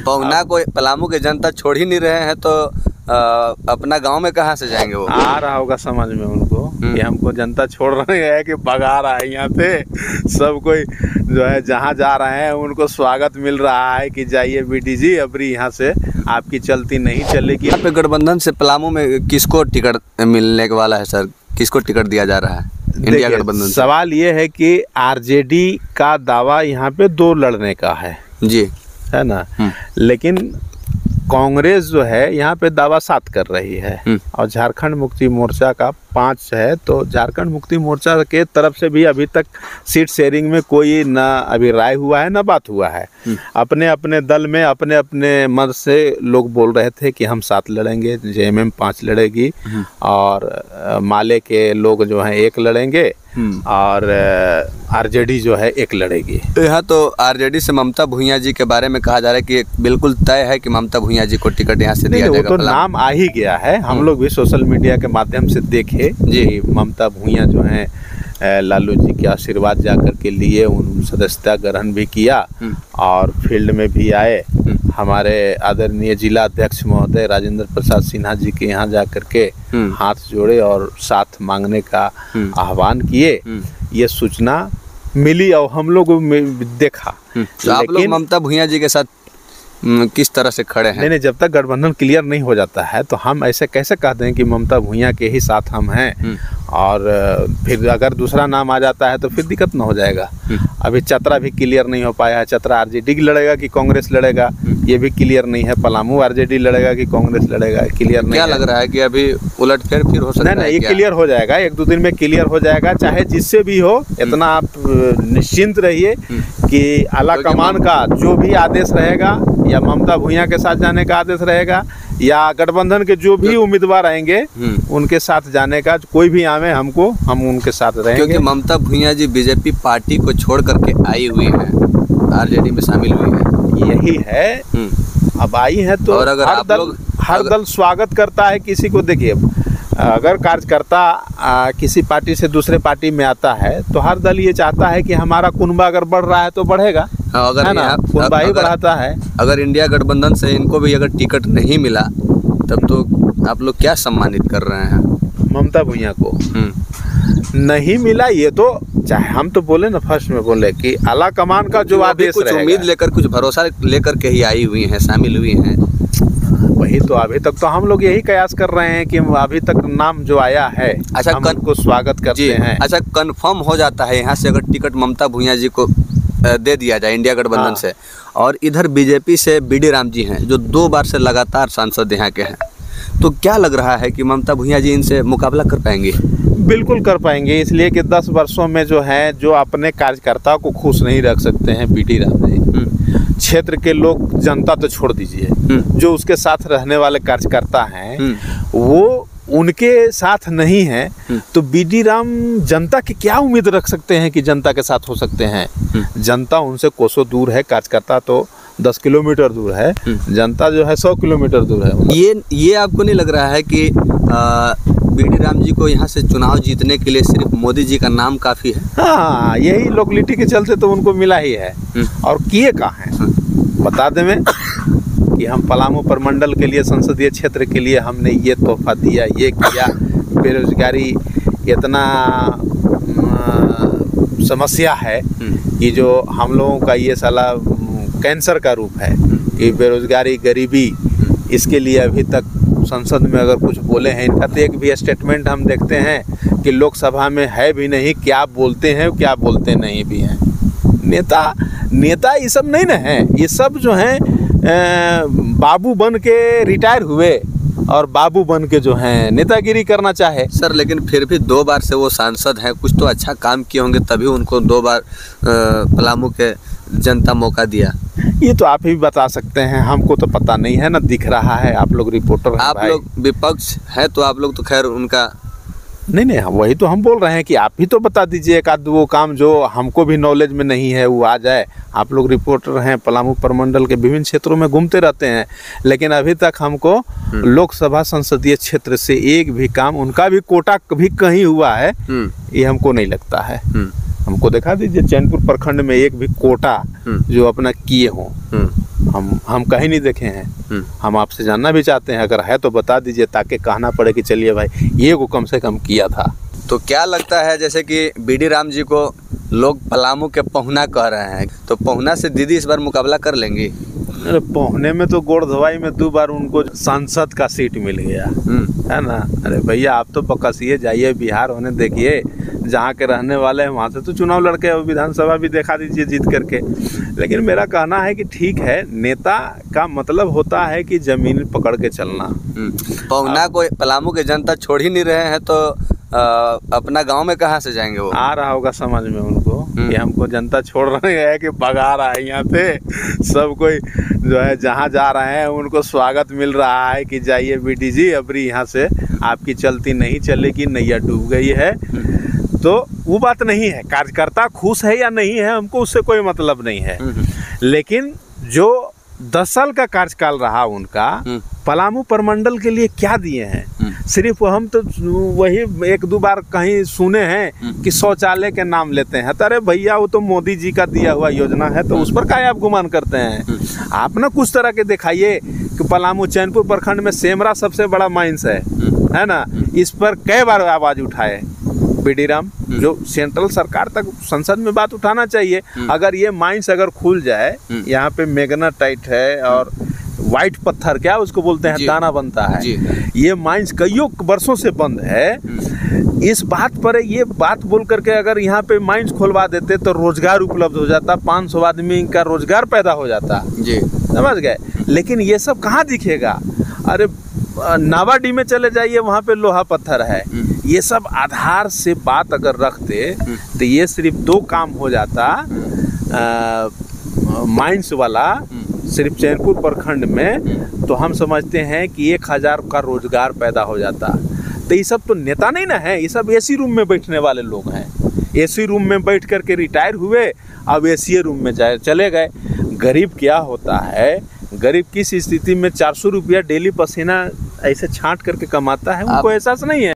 पहुना को पलामू की जनता छोड़ ही नहीं रहे हैं तो अपना गांव में कहाँ से जाएंगे वो? आ रहा होगा समझ में उनको कि हमको जनता छोड़ रही है कि भगा रहा है। यहाँ पे सब कोई जो है जहाँ जा रहे हैं उनको स्वागत मिल रहा है कि जाइए बीडी जी, अबरी यहाँ से आपकी चलती नहीं चलेगी। यहाँ पे गठबंधन से पलामू में किसको टिकट मिलने वाला है सर? किसको टिकट दिया जा रहा है इंडिया गठबंधन? सवाल ये है कि आरजेडी का दावा यहाँ पे 2 लड़ने का है जी, है ना, लेकिन कांग्रेस जो है यहाँ पे दावा 7 कर रही है और झारखंड मुक्ति मोर्चा का 5 है। तो झारखंड मुक्ति मोर्चा के तरफ से भी अभी तक सीट शेयरिंग में कोई ना अभी राय हुआ है ना बात हुआ है। अपने अपने दल में अपने अपने मत से लोग बोल रहे थे कि हम 7 लड़ेंगे, जेएमएम 5 लड़ेगी और माले के लोग जो हैं 1 लड़ेंगे और आरजेडी जो है 1 लड़ेगी। तो यहाँ तो आरजेडी से ममता भूंइया जी के बारे में कहा जा रहा है कि बिल्कुल तय है कि ममता भूंइया जी को टिकट यहाँ से दिया जाएगा। तो नाम आ ही गया है, हम लोग भी सोशल मीडिया के माध्यम से देखे जी। ममता भूंइया जो है लालू जी के आशीर्वाद जाकर के लिए उन सदस्यता ग्रहण भी किया और फील्ड में भी आए। हमारे आदरणीय जिला अध्यक्ष महोदय राजेंद्र प्रसाद सिन्हा जी के यहाँ जाकर के हाथ जोड़े और साथ मांगने का आह्वान किए। ये सूचना मिली और हम लोग देखा। तो आप लोग ममता भूंइया जी के साथ किस तरह से खड़े हैं? नहीं, जब तक गठबंधन क्लियर नहीं हो जाता है तो हम ऐसे कैसे कहते हैं कि ममता भूंइया के ही साथ हम हैं और फिर अगर दूसरा नाम आ जाता है तो फिर दिक्कत ना हो जाएगा। अभी चतरा भी क्लियर नहीं हो पाया है, चतरा आरजेडी लड़ेगा कि कांग्रेस लड़ेगा ये भी क्लियर नहीं है। पलामू आरजेडी लड़ेगा कि कांग्रेस लड़ेगा क्लियर नहीं। क्या लग रहा है कि अभी उलटफेर फिर हो सकता है? नहीं, ये क्लियर हो जाएगा, 1-2 दिन में क्लियर हो जाएगा, चाहे जिससे भी हो। इतना आप निश्चिंत रहिए कि आला कमान का जो भी आदेश रहेगा या ममता भूंइया के साथ जाने का आदेश रहेगा या गठबंधन के जो भी उम्मीदवार आएंगे उनके साथ जाने का, कोई भी आवे हमको, हम उनके साथ रहेंगे। क्योंकि ममता भूंइया जी बीजेपी पार्टी को छोड़ करके आई हुई है, आरजेडी में शामिल हुई है। यही है, अब आई है तो और अगर हर दल स्वागत करता है किसी को। देखिए, अगर कार्यकर्ता किसी पार्टी से दूसरे पार्टी में आता है तो हर दल ये चाहता है कि हमारा कुनबा अगर बढ़ रहा है तो बढ़ेगा। अगर कुनबा ही बढ़ाता है। अगर इंडिया गठबंधन से इनको भी अगर टिकट नहीं मिला तब तो आप लोग क्या सम्मानित कर रहे हैं? ममता भूंइया को नहीं मिला, ये तो चाहे हम तो बोले ना, फर्स्ट में बोले कि आला कमान का जो आदेश कुछ उम्मीद लेकर, कुछ भरोसा लेकर के ही आई हुई हैं, शामिल हुई हैं। वही तो अभी तक तो हम लोग यही कयास कर रहे हैं कि अभी तक नाम जो आया है अच्छा हम उनको स्वागत करते हैं। अच्छा, कंफर्म हो जाता है यहाँ से अगर टिकट ममता भूंइया जी को दे दिया जाए इंडिया गठबंधन से, और इधर बीजेपी से बीडी राम जी हैं जो 2 बार से लगातार सांसद यहाँ के हैं, तो क्या लग रहा है कि ममता भूंइया जी इनसे मुकाबला कर पाएंगे? बिल्कुल कर पाएंगे, इसलिए कि 10 वर्षों में जो है जो अपने कार्यकर्ताओं को खुश नहीं रख सकते हैं बीडी राम जी। क्षेत्र के लोग, जनता तो छोड़ दीजिए, जो उसके साथ रहने वाले कार्यकर्ता हैं वो उनके साथ नहीं है, तो बीडी राम जनता की क्या उम्मीद रख सकते हैं कि जनता के साथ हो सकते हैं? जनता उनसे कोसों दूर है, कार्यकर्ता तो 10 किलोमीटर दूर है, जनता जो है 100 किलोमीटर दूर है। ये आपको नहीं लग रहा है कि बीडी राम जी को यहाँ से चुनाव जीतने के लिए सिर्फ मोदी जी का नाम काफ़ी है? हाँ, यही लोकलिटी के चलते तो उनको मिला ही है। और किए कहाँ हैं बता दें मैं कि हम पलामू प्रमंडल के लिए, संसदीय क्षेत्र के लिए हमने ये तोहफा दिया, ये किया। बेरोजगारी इतना समस्या है कि जो हम लोगों का ये साला कैंसर का रूप है कि बेरोजगारी, गरीबी, इसके लिए अभी तक संसद में अगर कुछ बोले हैं, इनका तो एक भी स्टेटमेंट हम देखते हैं कि लोकसभा में है भी नहीं, क्या बोलते हैं क्या बोलते नहीं भी हैं। नेता ये सब नहीं ना है, ये सब जो हैं बाबू बन के रिटायर हुए और बाबू बन के जो हैं नेतागिरी करना चाहे। सर, लेकिन फिर भी 2 बार से वो सांसद हैं, कुछ तो अच्छा काम किए होंगे तभी उनको 2 बार पलामू के जनता मौका दिया। ये तो आप ही बता सकते हैं, हमको तो पता नहीं है ना, दिख रहा है। आप लोग रिपोर्टर हैं, आप लोग विपक्ष है तो आप लोग तो खैर उनका नहीं, वही तो हम बोल रहे हैं कि आप ही तो बता दीजिए एक आध वो काम जो हमको भी नॉलेज में नहीं है वो आ जाए। आप लोग रिपोर्टर हैं, पलामू प्रमंडल के विभिन्न क्षेत्रों में घूमते रहते हैं, लेकिन अभी तक हमको लोकसभा संसदीय क्षेत्र से एक भी काम, उनका भी कोटा भी कहीं हुआ है ये हमको नहीं लगता है। हमको दिखा दीजिए चैनपुर प्रखंड में एक भी कोटा जो अपना किए हों, हम कहीं नहीं देखे हैं। हम आपसे जानना भी चाहते हैं, अगर है तो बता दीजिए, ताकि कहना पड़े कि चलिए भाई ये को कम से कम किया था। तो क्या लगता है, जैसे कि बीडी राम जी को लोग पलामू के पहुना कह रहे हैं, तो पहुना से दीदी इस बार मुकाबला कर लेंगी? अरे पहुने में तो गोड़ धवाई में 2 बार उनको सांसद का सीट मिल गया है ना। अरे भैया आप तो बकसिए जाइए बिहार होने, देखिए जहाँ के रहने वाले हैं वहाँ से तो चुनाव लड़के विधानसभा भी देखा दीजिए जीत करके। लेकिन मेरा कहना है कि ठीक है, नेता का मतलब होता है कि जमीन पकड़ के चलना। पहुना को पलामू के जनता छोड़ ही नहीं रहे हैं, तो अपना गांव में कहाँ से जाएंगे वो? आ रहा होगा समझ में उनको कि हमको जनता छोड़ रहे हैं कि भगा रहा है। यहाँ पे सब कोई जो है जहाँ जा रहे हैं उनको स्वागत मिल रहा है कि जाइए बीडी जी, अबरी यहाँ से आपकी चलती नहीं चलेगी, नैया डूब गई है। तो वो बात नहीं है, कार्यकर्ता खुश है या नहीं है हमको उससे कोई मतलब नहीं है। लेकिन जो 10 साल का कार्यकाल रहा उनका, पलामू प्रमंडल के लिए क्या दिए हैं? सिर्फ हम तो वही 1-2 बार कहीं सुने हैं कि शौचालय के नाम लेते हैं। अरे भैया वो तो मोदी जी का दिया हुआ योजना है, तो उस पर क्या आप गुमान करते हैं? आप ना कुछ तरह के दिखाइए कि पलामू चैनपुर प्रखंड में सेमरा सबसे बड़ा माइंस है ना, इस पर कई बार आवाज उठाए बीडी राम, जो सेंट्रल सरकार तक संसद में बात उठाना चाहिए। अगर ये माइंस अगर खुल जाए, यहाँ पे मैग्नेटाइट है और व्हाइट पत्थर क्या उसको बोलते हैं, दाना बनता है, ये माइंस कईयों वर्षों से बंद है। इस बात पर ये बात बोल करके अगर यहाँ पे माइंस खोलवा देते तो रोजगार उपलब्ध हो जाता, 500 आदमी का रोजगार पैदा हो जाता जी, समझ गए। लेकिन ये सब कहाँ दिखेगा? अरे नावाडी में चले जाइए, वहाँ पे लोहा पत्थर है। ये सब आधार से बात अगर रखते तो ये सिर्फ 2 काम हो जाता माइंस वाला सिर्फ चैनपुर प्रखंड में, तो हम समझते हैं कि 1000 का रोजगार पैदा हो जाता। तो ये सब तो नेता नहीं ना है, ये सब एसी रूम में बैठने वाले लोग हैं। एसी रूम में बैठ करके रिटायर हुए, अब एसी रूम में चले गए। गरीब क्या होता है, गरीब किस स्थिति में 400 रुपया डेली पसीना ऐसे छांट करके कमाता है, उनको एहसास नहीं है।